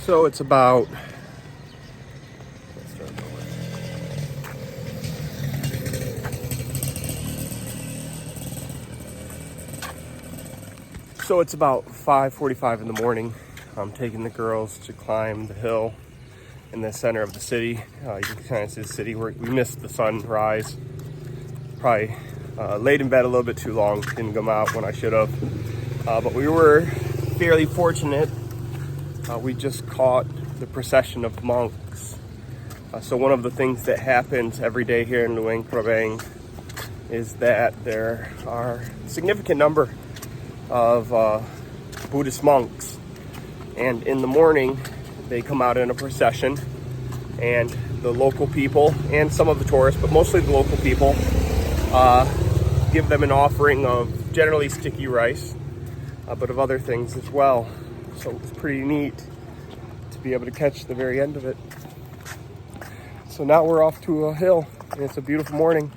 So it's about it's about 5:45 in the morning. I'm taking the girls to climb the hill in the center of the city. You can kind of see the city where we missed the sunrise. Probably laid in bed a little bit too long. Didn't come out when I should have. But we were fairly fortunate. We just caught the procession of monks. So one of the things that happens every day here in Luang Prabang is that there are a significant number of Buddhist monks, and in the morning they come out in a procession, and the local people and some of the tourists, but mostly the local people, give them an offering of generally sticky rice, but of other things as well. So it's pretty neat to be able to catch the very end of it. So now we're off to a hill, and it's a beautiful morning.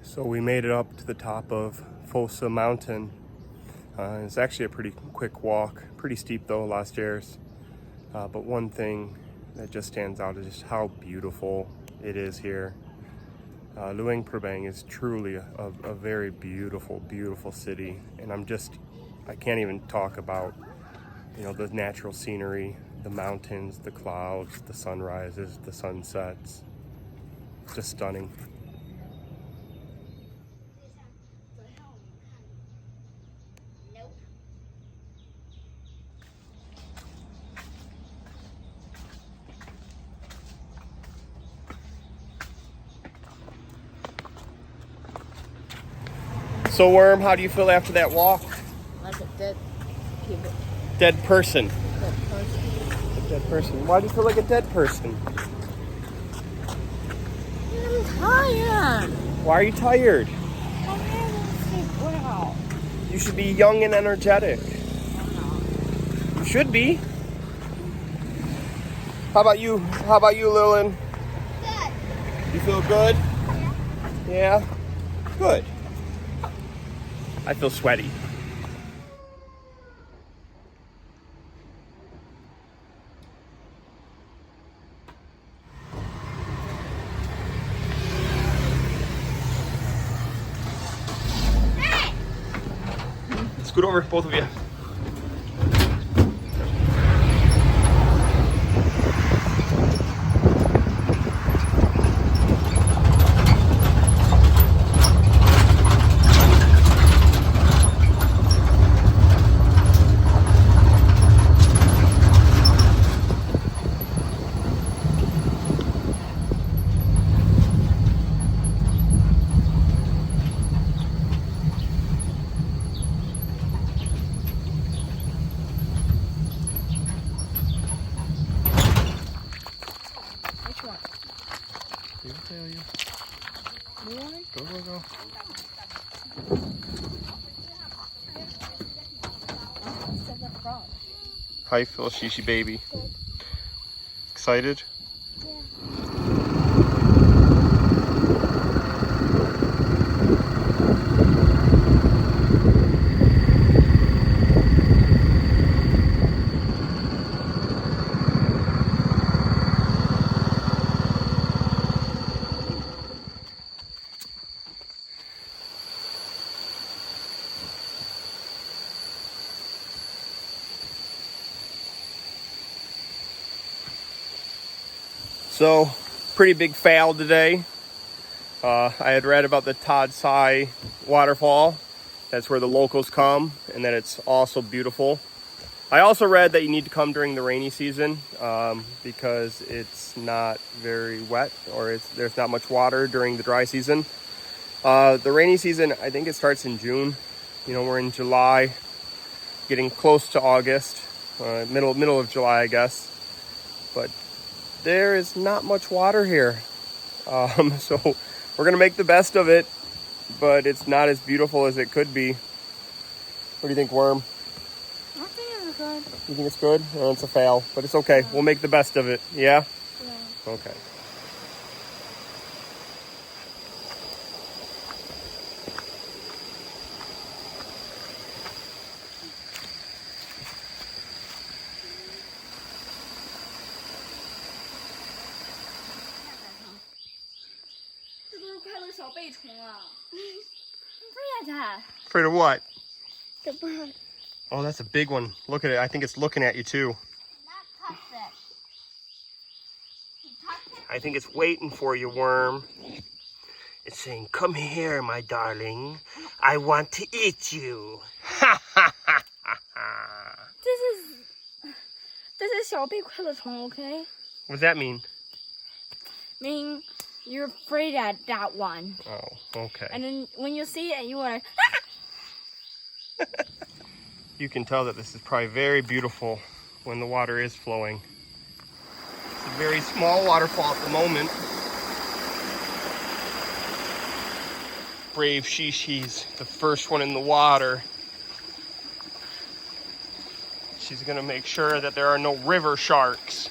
So we made it up to the top of Phou Si Mountain. It's actually a pretty quick walk, pretty steep though, a lot of stairs. But one thing that just stands out is just how beautiful it is here. Luang Prabang is truly a very beautiful, beautiful city. And I can't even talk about, the natural scenery, the mountains, the clouds, the sunrises, the sunsets. Just stunning. So Worm, how do you feel after that walk? Like a dead human. Dead person. Dead person. A dead person. Why do you feel like a dead person? I'm tired. Why are you tired? I haven't slept well. You should be young and energetic. You should be. How about you? How about you, Lillian? Good. You feel good? Yeah. Yeah? Good. I feel sweaty. Hey! Scoot over, both of you. They will tell you. Really? Go, go, go. How you feel, Shishi baby? Good. Excited? Yeah. So, pretty big fail today. I had read about the Tad Sae waterfall. That's where the locals come, and that it's also beautiful. I also read that you need to come during the rainy season because it's not very wet, or there's not much water during the dry season. The rainy season, I think it starts in June. You know, we're in July, getting close to August, middle of July, I guess. But there is not much water here. So we're gonna make the best of it, but it's not as beautiful as it could be. What do you think, Worm? I think it's good. You think it's good? Oh, it's a fail, but it's okay. We'll make the best of it. Yeah? Yeah. Okay. Afraid of what? The bird. Oh, that's a big one. Look at it. I think it's looking at you too. Not touch it. You touch it? I think it's waiting for you, Worm. It's saying, come here, my darling. I want to eat you. Ha ha ha ha ha. This is 小背快乐虫, okay? What does that mean? Meaning you're afraid at that one. Oh, okay. And then when you see it, you are like, You can tell that this is probably very beautiful when the water is flowing. It's a very small waterfall at the moment. Brave Shishi's the first one in the water. She's gonna make sure that there are no river sharks.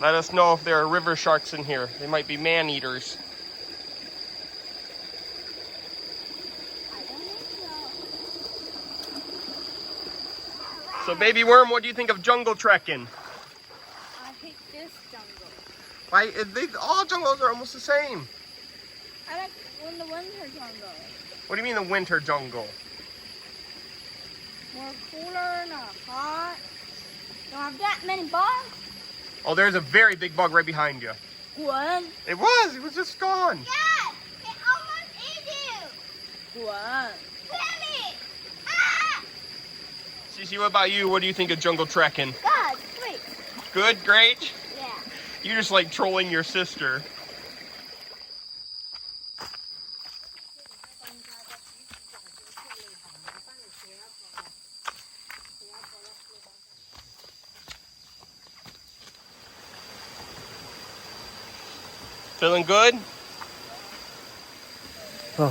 Let us know if there are river sharks in here. They might be man-eaters. So baby Worm, what do you think of jungle trekking? I hate this jungle. Why, all jungles are almost the same. I like the winter jungle. What do you mean the winter jungle? More cooler, not hot. Don't have that many bugs. Oh, there's a very big bug right behind you. One. It was just gone. Yes, it almost ate you. One. Penny. Ah! Shishi, what about you? What do you think of jungle trekking? God, wait. Good, great? Yeah. You just like trolling your sister. Feeling good?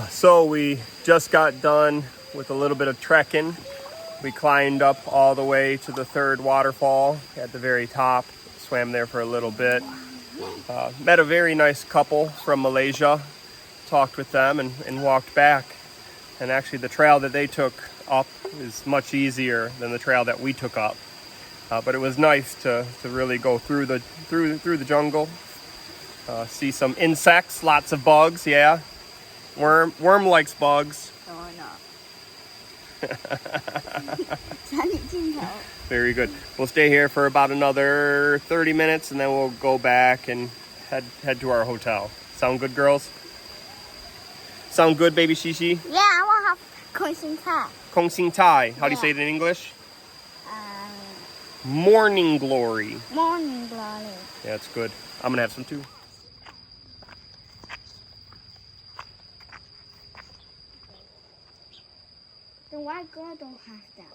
So we just got done with a little bit of trekking. We climbed up all the way to the third waterfall at the very top, swam there for a little bit. Met a very nice couple from Malaysia, talked with them and walked back. And actually the trail that they took up is much easier than the trail that we took up. But it was nice to really go through the jungle. See some insects, lots of bugs, yeah. Worm likes bugs. No, I'm not. Very good. We'll stay here for about another 30 minutes and then we'll go back and head to our hotel. Sound good, girls? Sound good, baby Shishi? Yeah, I want to have Kong Sing Tai. Kong Sing Tai. How do you Yeah. say it in English? Morning glory. Morning glory. Yeah, it's good. I'm gonna have some too. The white girl don't have that.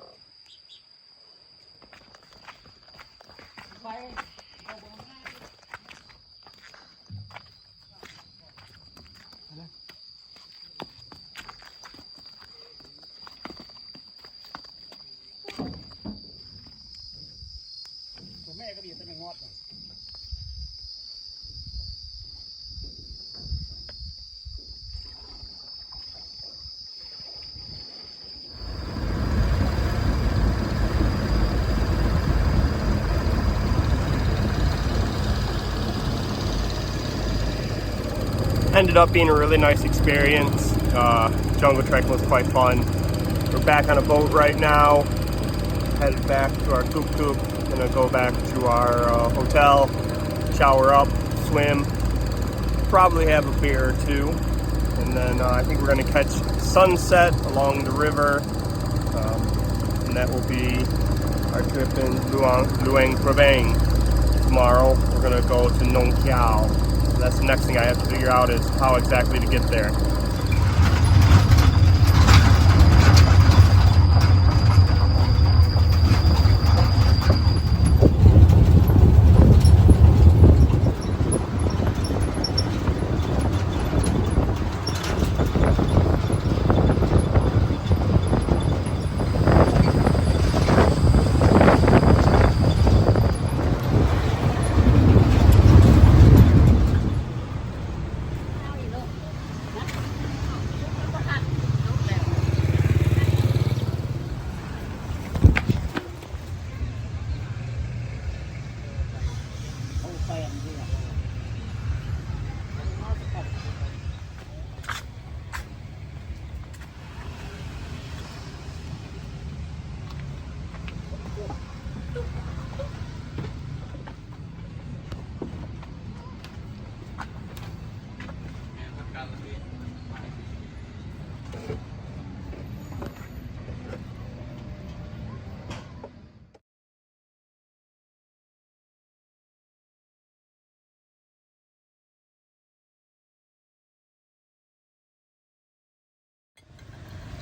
ended up being a really nice experience. Jungle trek was quite fun. We're back on a boat right now, headed back to our coop. Gonna go back to our hotel, shower up, swim, probably have a beer or two, and then I think we're gonna catch sunset along the river, and that will be our trip in Luang Prabang. Tomorrow we're gonna go to Nong Kiao. So that's the next thing I have to figure out is how exactly to get there.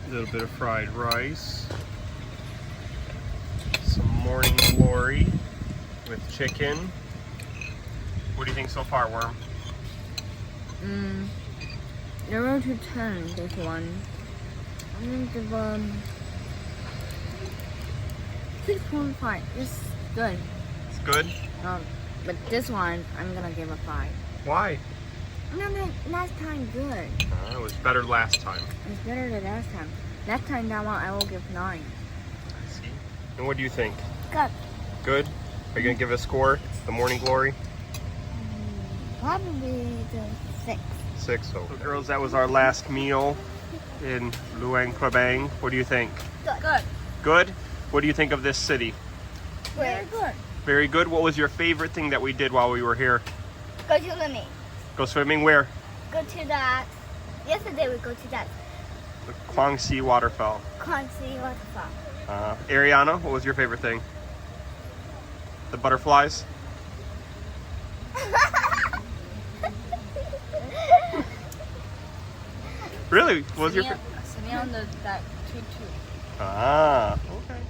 A little bit of fried rice, some morning glory with chicken. What do you think so far, Worm? 0 to 10, this one. I'm gonna give 6.5. It's good. It's good? But this one, I'm gonna give a 5. Why? No, last time good. It was better last time. It's better than last time. Last time, that one I will give 9. I see. And what do you think? Good. Good? Are you gonna give it a score? The morning glory? Probably the 6. 6. Okay. So girls, that was our last meal in Luang Prabang. What do you think? Good. Good? What do you think of this city? Very good. Very good. What was your favorite thing that we did while we were here? Go to swimming. Go swimming where? Go to that. Yesterday we go to that The Phou Si Waterfall. Phou Si Waterfall. Ariana, what was your favorite thing? The butterflies? Really? What was your favorite? Sitting on that tutu. Ah, okay.